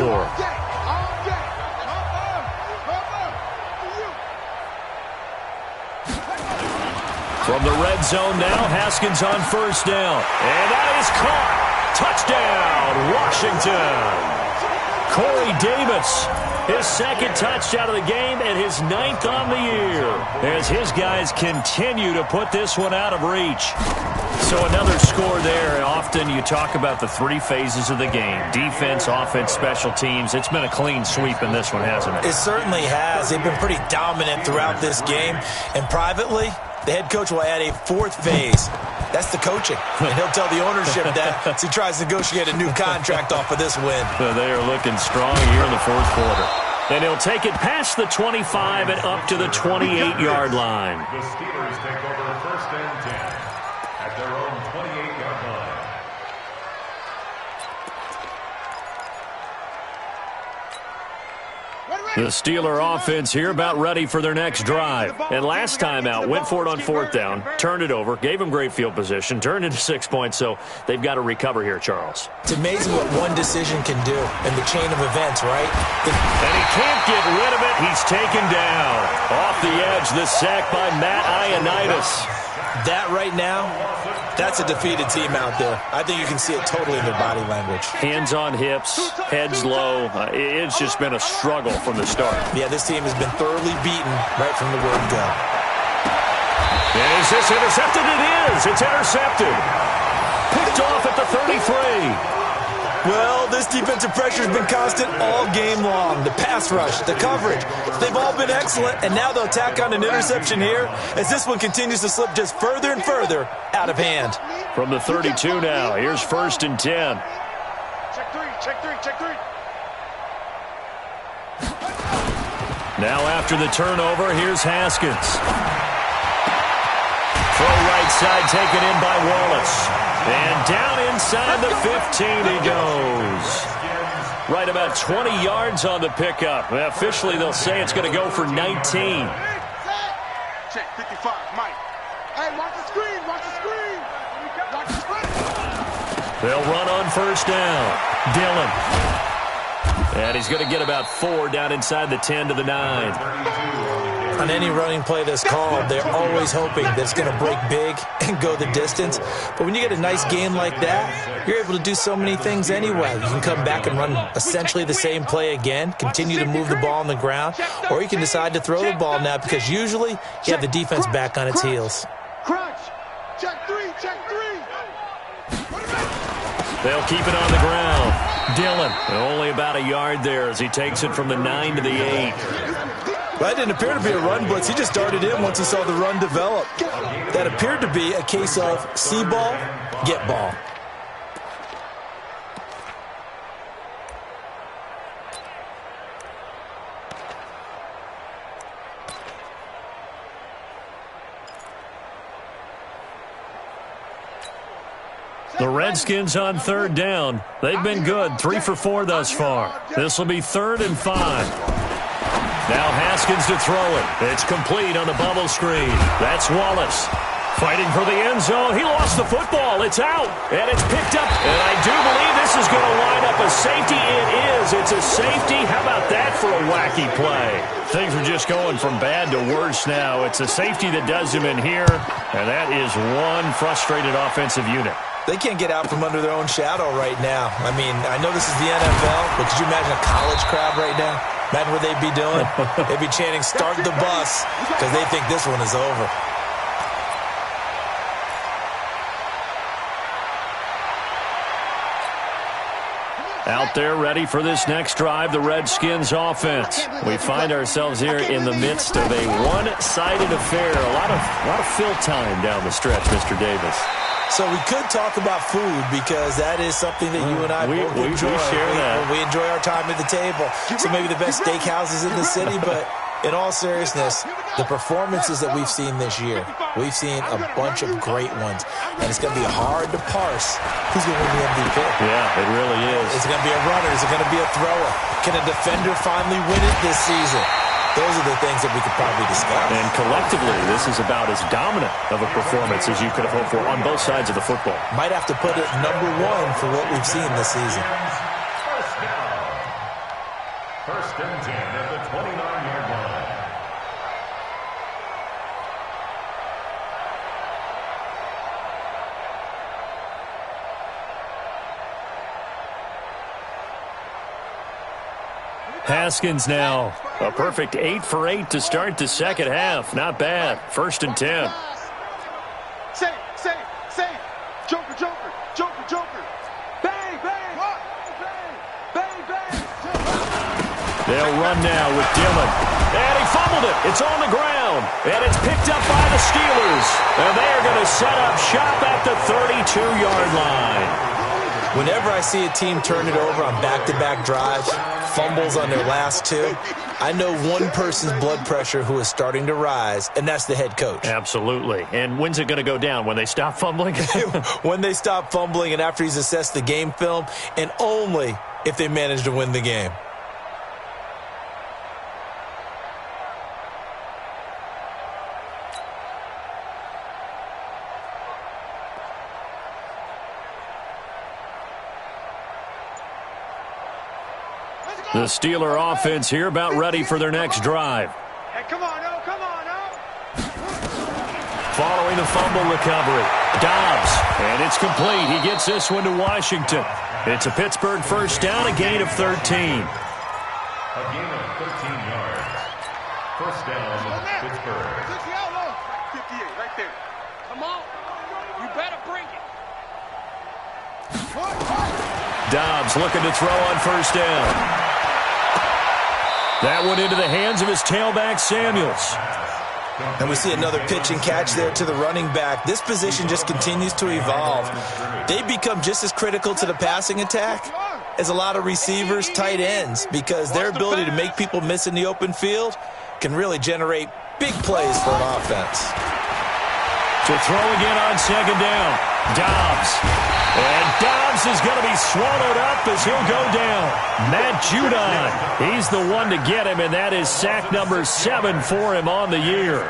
From the red zone now, Haskins on 1st down. And that is caught. Touchdown, Washington. Corey Davis, his 2nd touchdown of the game and his 9th on the year as his guys continue to put this one out of reach. So another score there. Often you talk about the 3 phases of the game. Defense, offense, special teams. It's been a clean sweep in this one, hasn't it? It certainly has. They've been pretty dominant throughout this game. And privately, the head coach will add a 4th phase. That's the coaching. And he'll tell the ownership that as he tries to negotiate a new contract off of this win. They are looking strong here in the 4th quarter. And he'll take it past the 25 and up to the 28-yard line. The Steelers take over 1st and 10 at their own 28-yard line. The Steeler offense here about ready for their next drive. And last time out, went for it on 4th down, turned it over, gave them great field position, turned into 6 points, so they've got to recover here, Charles. It's amazing what one decision can do in the chain of events, right? And he can't get rid of it. He's taken down. Off the edge, the sack by Matt Ioannidis. That right now, that's a defeated team out there. I think you can see it totally in their body language. Hands on hips, heads low. It's just been a struggle from the start. Yeah, this team has been thoroughly beaten right from the word go. And is this intercepted? It is. It's intercepted. Picked off at the 33. Well, this defensive pressure has been constant all game long. The pass rush, the coverage, they've all been excellent, and now they'll tack on an interception here as this one continues to slip just further and further out of hand. From the 32 now, here's 1st and 10. Check three, check three, check three. Now after the turnover, here's Haskins. Throw right side taken in by Wallace. And down inside the 15 he goes. Right about 20 yards on the pickup. Officially, they'll say it's going to go for 19. Check 55, Mike. Hey, watch the screen, watch the screen. Watch the screen. They'll run on 1st down. Dillon. And he's going to get about 4 down inside the 10 to the 9. On any running play that's called, they're always hoping that it's going to break big and go the distance. But when you get a nice game like that, you're able to do so many things anyway. You can come back and run essentially the same play again, continue to move the ball on the ground, or you can decide to throw the ball now because usually you have the defense back on its heels. Crunch. Check three, check three. They'll keep it on the ground. Dillon, only about a yard there as he takes it from the 9 to the 8. Well, that didn't appear to be a run blitz. He just darted in once he saw the run develop. That appeared to be a case of see ball, get ball. The Redskins on 3rd down. They've been good, 3 for 4 thus far. This will be 3rd and 5. Now Haskins to throw it. It's complete on the bubble screen. That's Wallace. Fighting for the end zone. He lost the football. It's out. And it's picked up. And I do believe this is going to line up a safety. It is. It's a safety. How about that for a wacky play? Things are just going from bad to worse now. It's a safety that does him in here. And that is one frustrated offensive unit. They can't get out from under their own shadow right now. I mean, I know this is the NFL, but could you imagine a college crowd right now? Imagine what they'd be doing. They'd be chanting, "Start the bus," because they think this one is over. Out there ready for this next drive, the Redskins offense. We find ourselves here in the midst of a one-sided affair. A lot of fill time down the stretch, Mr. Davis. So we could talk about food because that is something that you and I both enjoy. We share that. We enjoy our time at the table. So maybe the best steakhouses in the city, but in all seriousness, the performances that we've seen this year, we've seen a bunch of great ones. And it's going to be hard to parse who's going to win the MVP. Yeah, it really is. Is it going to be a runner? Is it going to be a thrower? Can a defender finally win it this season? Those are the things that we could probably discuss. And collectively, this is about as dominant of a performance as you could have hoped for on both sides of the football. Might have to put it number 1 for what we've seen this season. First and 10 at the 29-yard line. Haskins now. A perfect 8 for 8 to start the second half. Not bad. 1st and 10. Say, Joker, Joker, Joker, Joker. Bang, bang. Bang, bang, bang. They'll run now with Dillon. And he fumbled it. It's on the ground. And it's picked up by the Steelers. And they are going to set up shop at the 32-yard line. Whenever I see a team turn it over on back-to-back drives, fumbles on their last 2, I know one person's blood pressure who is starting to rise, and that's the head coach. Absolutely. And when's it going to go down? When they stop fumbling? When they stop fumbling and after he's assessed the game film, and only if they manage to win the game. The Steeler offense here about ready for their next drive. Hey, come on, no, come on, no. Following the fumble recovery, Dobbs, and it's complete. He gets this one to Washington. It's a Pittsburgh first down, a gain of 13. A gain of 13 yards. First down, Pittsburgh. 58, right there. Come on. You better bring it. Dobbs looking to throw on first down. That one into the hands of his tailback, Samuels. And we see another pitch and catch there to the running back. This position just continues to evolve. They become just as critical to the passing attack as a lot of receivers, tight ends, because their ability to make people miss in the open field can really generate big plays for an offense. To throw again on second down, Dobbs. And Dobbs is going to be swallowed up as he'll go down. Matt Judon, he's the one to get him, and that is sack number 7 for him on the year.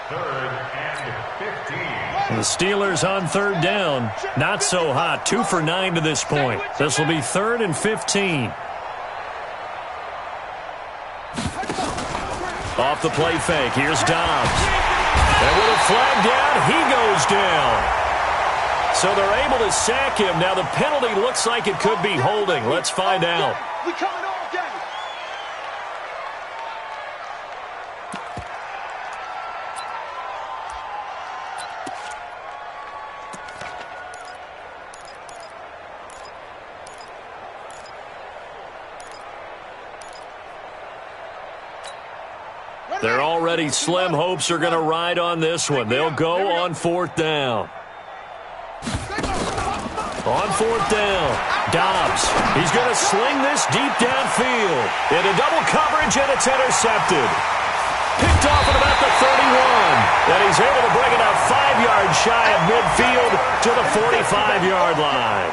Third and 15. The Steelers on third down. Not so hot. 2 for 9 to this point. This will be 3rd and 15. Off the play fake, here's Dobbs. And with a flag down, he goes down. So they're able to sack him. Now the penalty looks like it could be holding. Let's find out. We coming all game. Their already slim hopes are going to ride on this one. They'll go on fourth down. On fourth down, Dobbs. He's going to sling this deep downfield. Into double coverage, and it's intercepted. Picked off at about the 31. And he's able to bring it up 5 yards shy of midfield to the 45-yard line.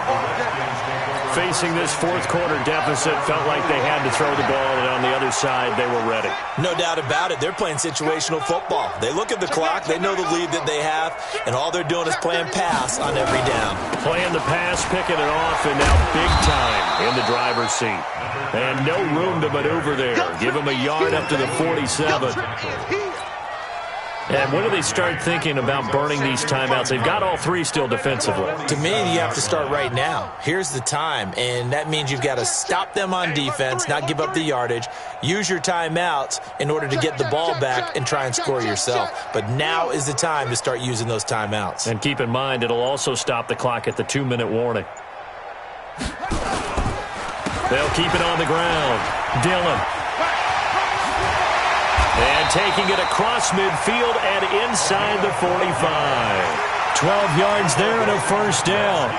Facing this fourth quarter deficit, felt like they had to throw the ball, and on the other side, they were ready. No doubt about it. They're playing situational football. They look at the clock, they know the lead that they have, and all they're doing is playing pass on every down. Playing the pass, picking it off, and now big time in the driver's seat. And no room to maneuver there. Give him a yard up to the 47. And when do they start thinking about burning these timeouts? They've got all 3 still defensively. To me, you have to start right now. Here's the time, and that means you've got to stop them on defense, not give up the yardage, use your timeouts in order to get the ball back and try and score yourself. But now is the time to start using those timeouts. And keep in mind, it'll also stop the clock at the 2-minute warning. They'll keep it on the ground. Dillon. And taking it across midfield and inside the 45. 12 yards there and a first down.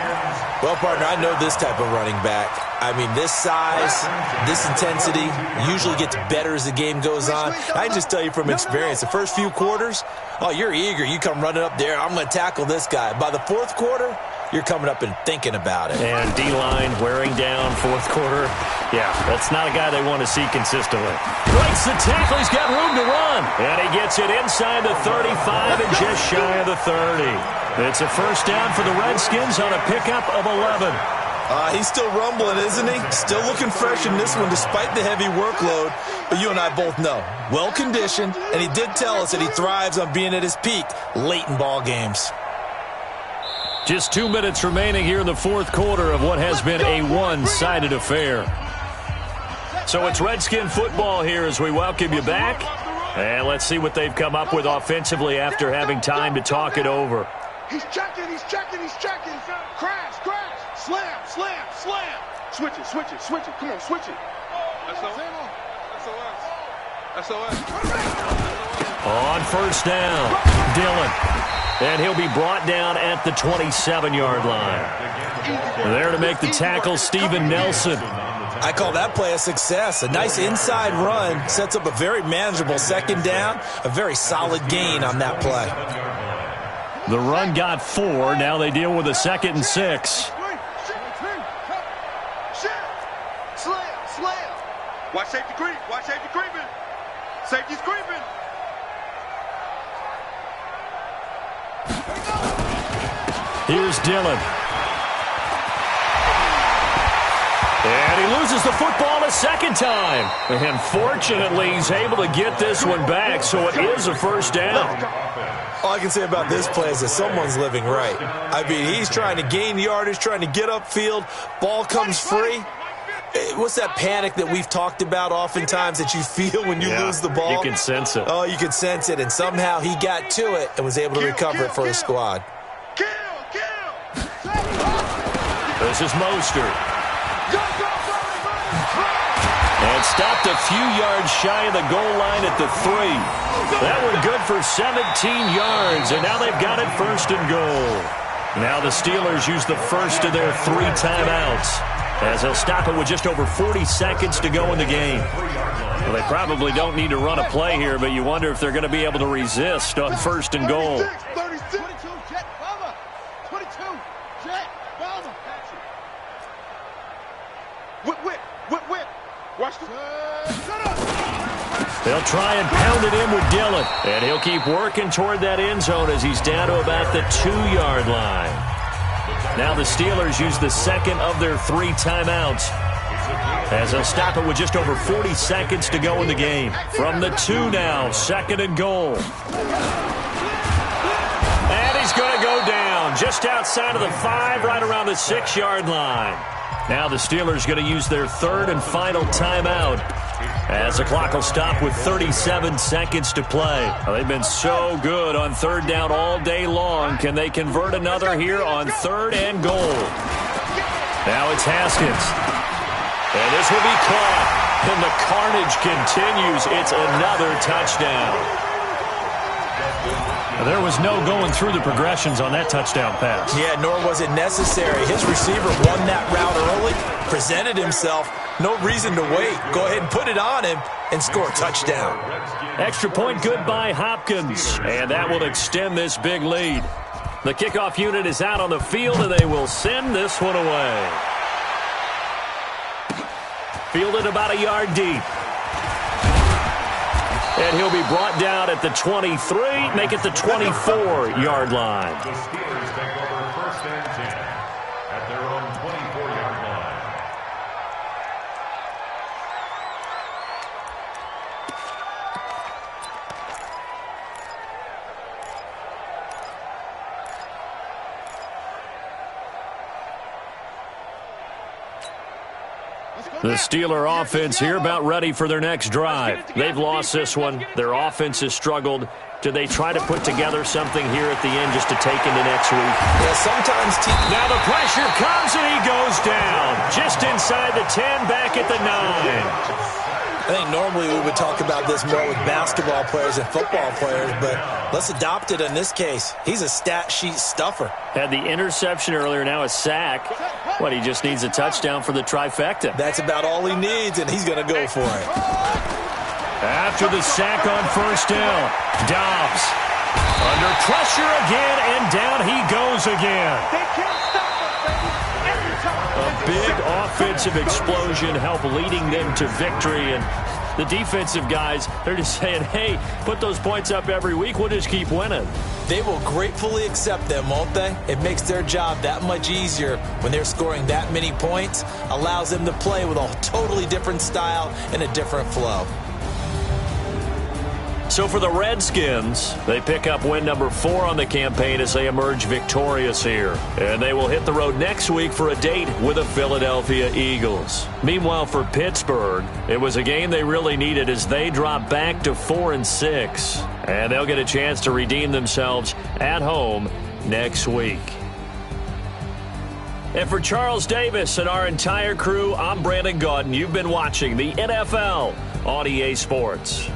Well, partner, I know this type of running back. I mean, this size, this intensity usually gets better as the game goes on. I can just tell you from experience, the first few quarters, oh, you're eager. You come running up there, I'm going to tackle this guy. By the fourth quarter, you're coming up and thinking about it. And D-line wearing down fourth quarter. Yeah, that's not a guy they want to see consistently. Breaks the tackle. He's got room to run. And he gets it inside the 35 and just shy of the 30. It's a first down for the Redskins on a pickup of 11. He's still rumbling, isn't he? Still looking fresh in this one despite the heavy workload. But you and I both know, well-conditioned, and he did tell us that he thrives on being at his peak late in ball games. Just 2 minutes remaining here in the fourth quarter of what has been a one-sided affair. So it's Redskin football here as we welcome you back. And let's see what they've come up with offensively after having time to talk it over. He's checking, he's checking, he's checking. Crash, crash. Slam, slam, slam. Switch it, switch it, switch it. Come on, switch it. SOS. On first down, Dillon. And he'll be brought down at the 27-yard line. There to make the tackle, Steven Nelson. I call that play a success. A nice inside run sets up a very manageable second down, a very solid gain on that play. The run got 4. Now they deal with a 2nd and 6. Slam. Watch safety creep. Watch safety creeping. Safety's creeping. Here's Dillon. And he loses the football a second time. And fortunately, he's able to get this one back, so it is a first down. All I can say about this play is that someone's living right. I mean, he's trying to gain yardage, trying to get upfield. Ball comes free. What's that panic that we've talked about oftentimes that you feel when you lose the ball? You can sense it. Oh, you can sense it, and somehow he got to it and was able to recover it for his squad. This is Mostert. And stopped a few yards shy of the goal line at the 3. That one good for 17 yards, and now they've got it first and goal. Now the Steelers use the first of their 3 timeouts, as they'll stop it with just over 40 seconds to go in the game. Well, they probably don't need to run a play here, but you wonder if they're going to be able to resist on first and goal. 22, Jet, Bomber. 22, Jet, Bomber. Whip. Watch the... They'll try and pound it in with Dillon, and he'll keep working toward that end zone as he's down to about the 2-yard line. Now the Steelers use the second of their 3 timeouts, as they'll stop it with just over 40 seconds to go in the game. From the 2 now, second and goal. And he's going to go down just outside of the 5, right around the 6-yard line. Now the Steelers going to use their 3rd and final timeout, as the clock will stop with 37 seconds to play. Well, they've been so good on 3rd down all day long. Can they convert another here on 3rd and goal? Now it's Haskins. And this will be caught. And the carnage continues. It's another touchdown. There was no going through the progressions on that touchdown pass. Yeah, nor was it necessary. His receiver won that route early, presented himself. No reason to wait. Go ahead and put it on him and score a touchdown. Extra point good by Hopkins. And that will extend this big lead. The kickoff unit is out on the field, and they will send this one away. Fielded about a yard deep. And he'll be brought down at the 23, make it the 24-yard line. The Steelers take over first and 10 at their own 24-yard line. The Steeler offense here about ready for their next drive. They've lost this one. Their offense has struggled. Do they try to put together something here at the end just to take into next week? Yeah, sometimes teams... Now the pressure comes and he goes down. Just inside the 10, back at the 9. I think normally we would talk about this more with basketball players and football players, but let's adopt it in this case. He's a stat sheet stuffer. Had the interception earlier, now a sack. What, he just needs a touchdown for the trifecta. That's about all he needs, and he's going to go for it. After the sack on first down, Dobbs under pressure again, and down he goes again. They can't stop us, baby. Every time. A big offensive explosion helped leading them to victory, and the defensive guys, they're just saying, hey, put those points up every week, we'll just keep winning. They will gratefully accept them, won't they? It makes their job that much easier when they're scoring that many points, allows them to play with a totally different style and a different flow. So for the Redskins, they pick up win number 4 on the campaign as they emerge victorious here. And they will hit the road next week for a date with the Philadelphia Eagles. Meanwhile, for Pittsburgh, it was a game they really needed as they drop back to 4-6. And they'll get a chance to redeem themselves at home next week. And for Charles Davis and our entire crew, I'm Brandon Gaudin. You've been watching the NFL on EA Sports.